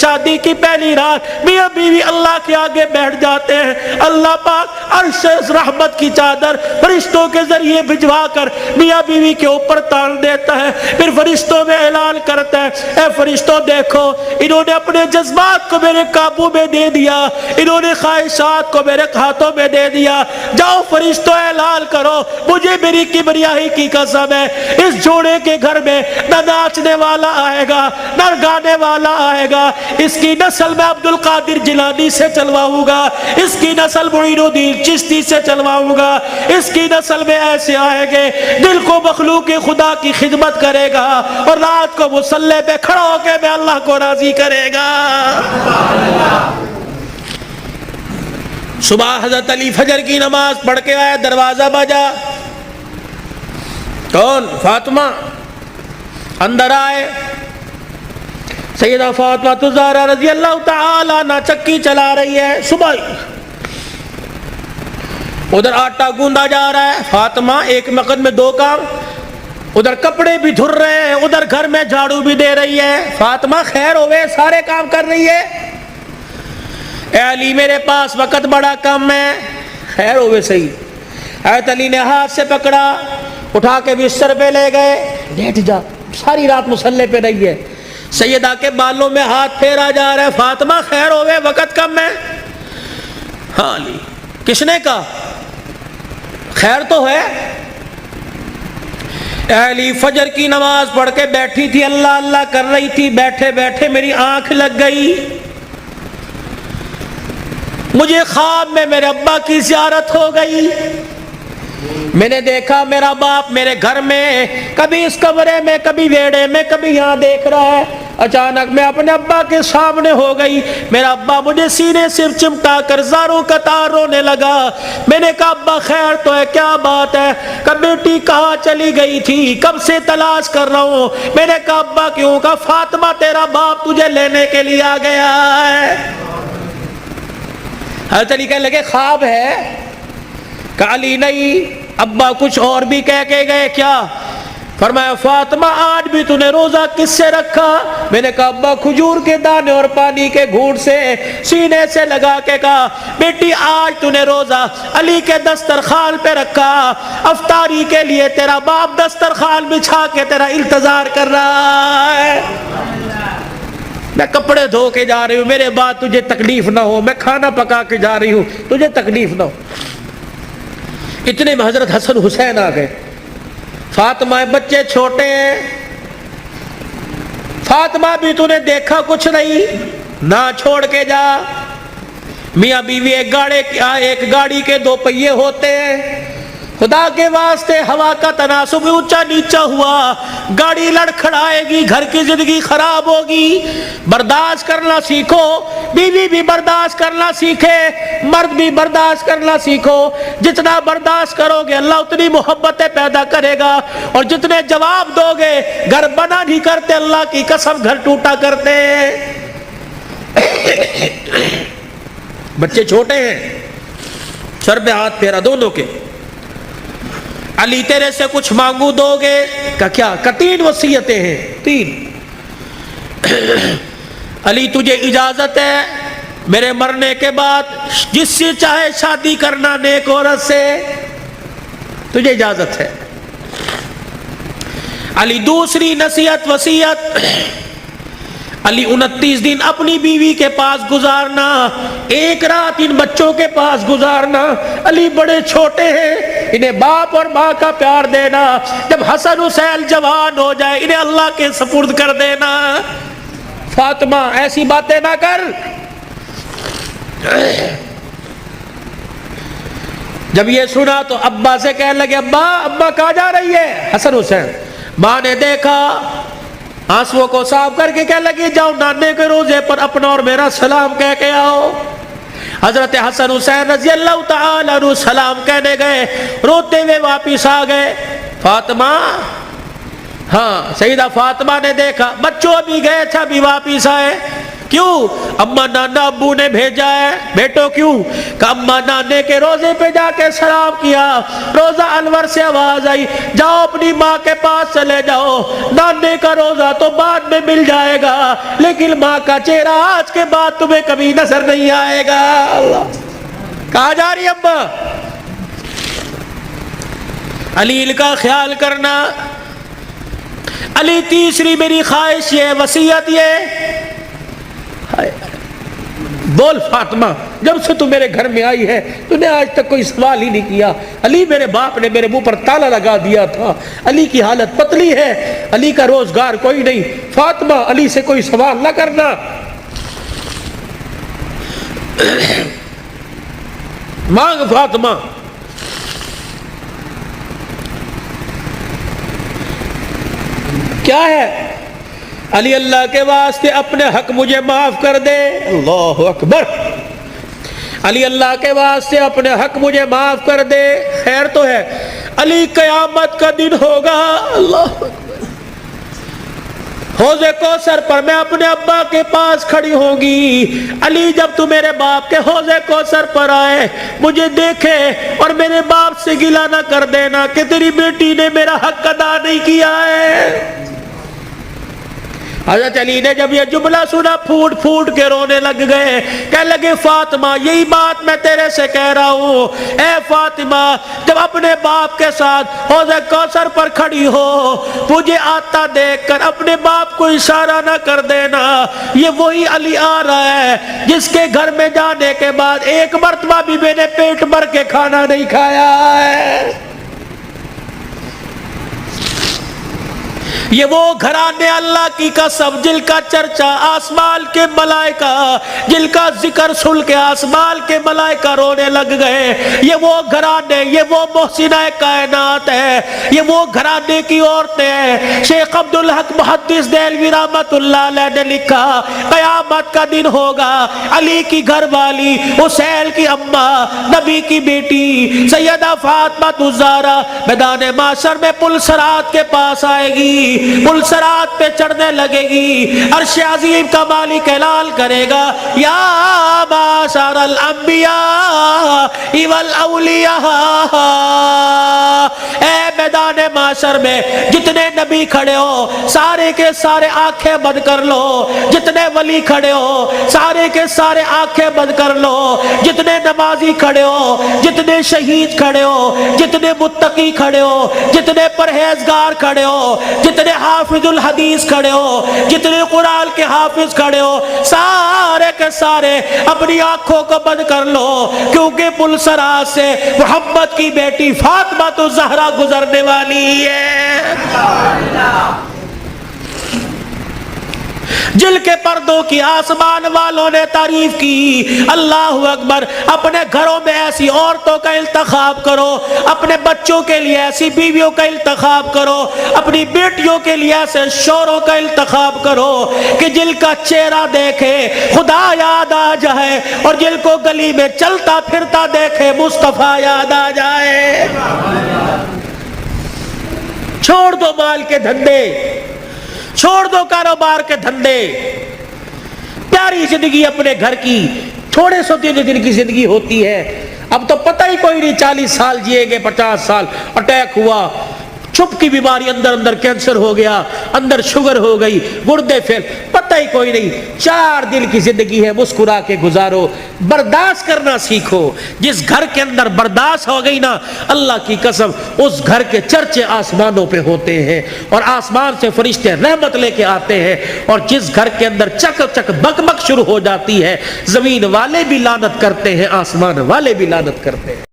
شادی کی پہلی رات میاں بیوی اللہ کے آگے بیٹھ جاتے ہیں، اللہ پاک عرش رحمت کی چادر فرشتوں کے ذریعے بھجوا کر میاں بیوی کے اوپر تان دیتا ہے، پھر فرشتوں میں اعلان کرتا ہے، اے فرشتوں دیکھو انہوں نے اپنے جذبات کو میرے قابو میں دے دیا، انہوں نے خواہشات کو میرے ہاتھوں میں دے دیا، جاؤ فرشتوں اعلان کرو مجھے میری کبریائی کی قسم ہے اس جوڑے کے گھر میں نہ ناچنے والا آئے گا نہ گانے والا آئے گا، اس کی نسل میں عبد القادر جیلانی سے چلواؤں گا، اس کی نسل معین الدین چشتی سے چلواؤں گا، اس کی نسل میں ایسے آئیں گے دل کو مخلوق خدا کی خدمت کرے گا اور رات کو مصلی پہ کھڑا ہو کے میں اللہ کو راضی کرے گا۔ صبح حضرت علی فجر کی نماز پڑھ کے آیا، دروازہ بجا، کون؟ فاطمہ۔ اندر آئے، سیدہ فاطمہ الزہرا رضی اللہ تعالی عنہ چکی چلا رہی ہے، صبح ادھر آٹا گوندا جا رہا ہے، فاطمہ ایک وقت میں دو کام، ادھر کپڑے بھی دھر رہے ہیں، ادھر گھر میں جھاڑو بھی دے رہی ہے۔ فاطمہ خیر ہوئے، سارے کام کر رہی ہے۔ اے علی میرے پاس وقت بڑا کم ہے، خیر ہوئے صحیح۔ حضرت علی نے ہاتھ سے پکڑا، اٹھا کے بستر پہ لے گئے، لیٹ جا، ساری رات مصلی پہ رہی ہے۔ سیدہ کے بالوں میں ہاتھ پھیرا جا رہا ہے، فاطمہ خیر ہوئے وقت کم ہے۔ ہاں علی، کس نے کہا؟ خیر تو ہے۔ اے علی فجر کی نماز پڑھ کے بیٹھی تھی، اللہ اللہ کر رہی تھی، بیٹھے بیٹھے میری آنکھ لگ گئی، مجھے خواب میں میرے ابا کی زیارت ہو گئی، میں نے دیکھا میرا باپ میرے گھر میں کبھی اس کمرے میں کبھی ویڑے میں کبھی یہاں دیکھ رہا ہے، اچانک میں اپنے ابا کے سامنے ہو گئی، میرا ابا مجھے سینے سے چمٹا کر زاروں قطار رونے لگا، میں نے کہا ابا خیر تو ہے، کیا بات ہے؟ کہ بیٹی کہاں چلی گئی تھی، کب سے تلاش کر رہا ہوں۔ میں نے کہا ابا کیوں؟ کہا فاطمہ تیرا باپ تجھے لینے کے لیے آ گیا ہے۔ حضرت علی کہنے لگے خواب ہے؟ کہا علی نہیں، ابا کچھ اور بھی کہہ کے گئے کیا؟ فرمایا فاطمہ آج بھی تو نے روزہ کس سے رکھا؟ میں نے کہا ابا کھجور کے دانے اور پانی کے گھونٹ سے، سینے سے لگا کے کہا بیٹی آج تو نے روزہ علی کے دسترخوان پہ رکھا، افطاری کے لیے تیرا باپ دسترخوان بچھا کے تیرا انتظار کر رہا ہے، میں کپڑے دھو کے جا رہی ہوں، میرے بعد تجھے تکلیف نہ ہو، میں کھانا پکا کے جا رہی ہوں تجھے تکلیف نہ ہو۔ اتنے میں حضرت حسن حسین آ گئے، فاطمہ بچے چھوٹے ہیں، فاطمہ بھی تو نے دیکھا کچھ نہیں، نہ چھوڑ کے جا۔ میاں بیوی ایک گاڑی کے دو پہیے ہوتے ہیں، خدا کے واسطے ہوا کا تناسب اونچا نیچا ہوا، گاڑی لڑکھڑائے گی، گھر کی زندگی خراب ہوگی، برداشت کرنا سیکھو، بیوی بھی برداشت کرنا سیکھے، مرد بھی برداشت کرنا سیکھو، جتنا برداشت کرو گے اللہ اتنی محبتیں پیدا کرے گا، اور جتنے جواب دو گے گھر بنا نہیں کرتے، اللہ کی قسم گھر ٹوٹا کرتے۔ بچے چھوٹے ہیں، سر پہ ہاتھ پھیرا دونوں کے، علی تیرے سے کچھ مانگو دو گے؟ کہ کیا؟ کہ 3 وصیتیں ہیں، 3۔ علی تجھے اجازت ہے میرے مرنے کے بعد جس سے چاہے شادی کرنا نیک عورت سے، تجھے اجازت ہے۔ علی دوسری نصیحت وصیت، علی 29 دن اپنی بیوی کے پاس گزارنا، ایک رات ان بچوں کے پاس گزارنا، علی بڑے چھوٹے ہیں، انہیں باپ اور ماں کا پیار دینا، جب حسن حسین جوان ہو جائے انہیں اللہ کے سپرد کر دینا۔ فاطمہ ایسی باتیں نہ کر۔ جب یہ سنا تو ابا سے کہنے لگے ابا کہاں جا رہی ہے؟ حسن حسین۔ ماں نے دیکھا، آنسوؤں کو صاف کر کے کہنے لگی جاؤ نانے کے روزے پر اپنا اور میرا سلام کہہ کے آؤ۔ حضرت حسن حسین رضی اللہ تعالی عنہ سلام کہنے گئے، روتے ہوئے واپس آ گئے۔ فاطمہ، ہاں سیدہ فاطمہ نے دیکھا بچوں بھی گئے تھے، بھی واپس آئے۔ کیوں؟ اما نانا ابو نے بھیجا ہے۔ بیٹو کیوں؟ کہ اما نانے کے روزے پہ جا کے سلام کیا، روزہ انور سے آواز آئی جاؤ اپنی ماں کے پاس چلے جاؤ، نانے کا روزہ تو بعد میں مل جائے گا لیکن ماں کا چہرہ آج کے بعد تمہیں کبھی نظر نہیں آئے گا۔ اللہ کہاں جا رہی اماں؟ علی کا خیال کرنا۔ علی تیسری میری خواہش یہ، وصیت یہ، بول فاطمہ جب سے تو میرے گھر میں آئی ہے تو نے آج تک کوئی سوال ہی نہیں کیا۔ علی میرے باپ نے میرے منہ پر تالا لگا دیا تھا، علی کی حالت پتلی ہے، علی کا روزگار کوئی نہیں، فاطمہ علی سے کوئی سوال نہ کرنا۔ مانگ فاطمہ۔ کیا ہے؟ علی اللہ کے واسطے اپنے حق مجھے معاف کر دے۔ اللہ اکبر۔ علی اللہ کے واسطے اپنے حق مجھے معاف کر دے۔ خیر تو ہے، علی قیامت کا دن ہوگا، اللہ اکبر، حوض کوثر پر میں اپنے ابا کے پاس کھڑی ہوں گی۔ علی جب تو میرے باپ کے حوض کوثر پر آئے مجھے دیکھے اور میرے باپ سے گلہ نہ کر دینا کہ تیری بیٹی نے میرا حق ادا نہیں کیا ہے۔ حضرت علی نے جب یہ جملہ سنا پھوٹ پھوٹ کے رونے لگ گئے، کہنے لگے فاطمہ یہی بات میں تیرے سے کہہ رہا ہوں، اے فاطمہ جب اپنے باپ کے ساتھ حوض کوثر پر کھڑی ہو مجھے آتا دیکھ کر اپنے باپ کو اشارہ نہ کر دینا، یہ وہی علی آ رہا ہے جس کے گھر میں جانے کے بعد ایک مرتبہ بھی میں نے پیٹ بھر کے کھانا نہیں کھایا ہے۔ یہ وہ گھرانے اللہ کی قسم جن کا چرچا آسمان کے ملائکہ، جن کا ذکر سن کے آسمان کے ملائکہ رونے لگ گئے۔ یہ وہ گھرانے، یہ وہ محسنہ کائنات ہے، یہ وہ گھرانے کی عورتیں ہیں۔ شیخ عبدالحق محدث دہلوی رحمت اللہ علیہ نے لکھا قیامت کا دن ہوگا، علی کی گھر والی حسین کی اماں نبی کی بیٹی سیدہ فاطمہ الزہرا میدان معاشر میں پل صراط کے پاس آئے گی، پل صراط پہ چڑھنے لگے گی، عرش عظیم کا مالک اعلان کرے گا یا معاشر الانبیاء والاولیاء، اے میدان معاشر میں جتنے نبی کھڑے ہو سارے کے سارے آنکھیں بند کر لو، جتنے ولی کھڑے ہو سارے کے سارے آنکھیں بند کر لو، جتنے نمازی کھڑے ہو، جتنے شہید کھڑے ہو، جتنے متقی کھڑے ہو، جتنے پرہیزگار کھڑے ہو، جتنے حافظ الحدیث کھڑے ہو، جتنے قرآن کے حافظ کھڑے ہو، سارے کے سارے اپنی آنکھوں کو بند کر لو، کیونکہ پل صراط سے محمد کی بیٹی فاطمہ الزہرا گزرنے والی ہے، جل کے پردوں کی آسمان والوں نے تعریف کی۔ اللہ اکبر۔ اپنے گھروں میں ایسی عورتوں کا انتخاب کرو، اپنے بچوں کے لیے ایسی بیویوں کا انتخاب کرو، اپنی بیٹیوں کے لیے ایسے شوہروں کا انتخاب کرو کہ جن کا چہرہ دیکھے خدا یاد آ جائے اور جن کو گلی میں چلتا پھرتا دیکھے مصطفیٰ یاد آ جائے۔ چھوڑ دو مال کے دھندے، چھوڑ دو کاروبار کے دھندے، پیاری زندگی اپنے گھر کی، تھوڑے سو دن کی زندگی ہوتی ہے، اب تو پتہ ہی کوئی نہیں 40 سال جیے گے، 50 سال، اٹیک ہوا، چھپ کی بیماری، اندر کینسر ہو گیا، اندر شوگر ہو گئی، گردے فیل، پتہ ہی کوئی نہیں۔ 4 دن کی زندگی ہے، مسکرا کے گزارو، برداشت کرنا سیکھو۔ جس گھر کے اندر برداشت ہو گئی نا، اللہ کی قسم اس گھر کے چرچے آسمانوں پہ ہوتے ہیں اور آسمان سے فرشتے رحمت لے کے آتے ہیں، اور جس گھر کے اندر چک چک بک بک شروع ہو جاتی ہے، زمین والے بھی لعنت کرتے ہیں، آسمان والے بھی لعنت کرتے ہیں۔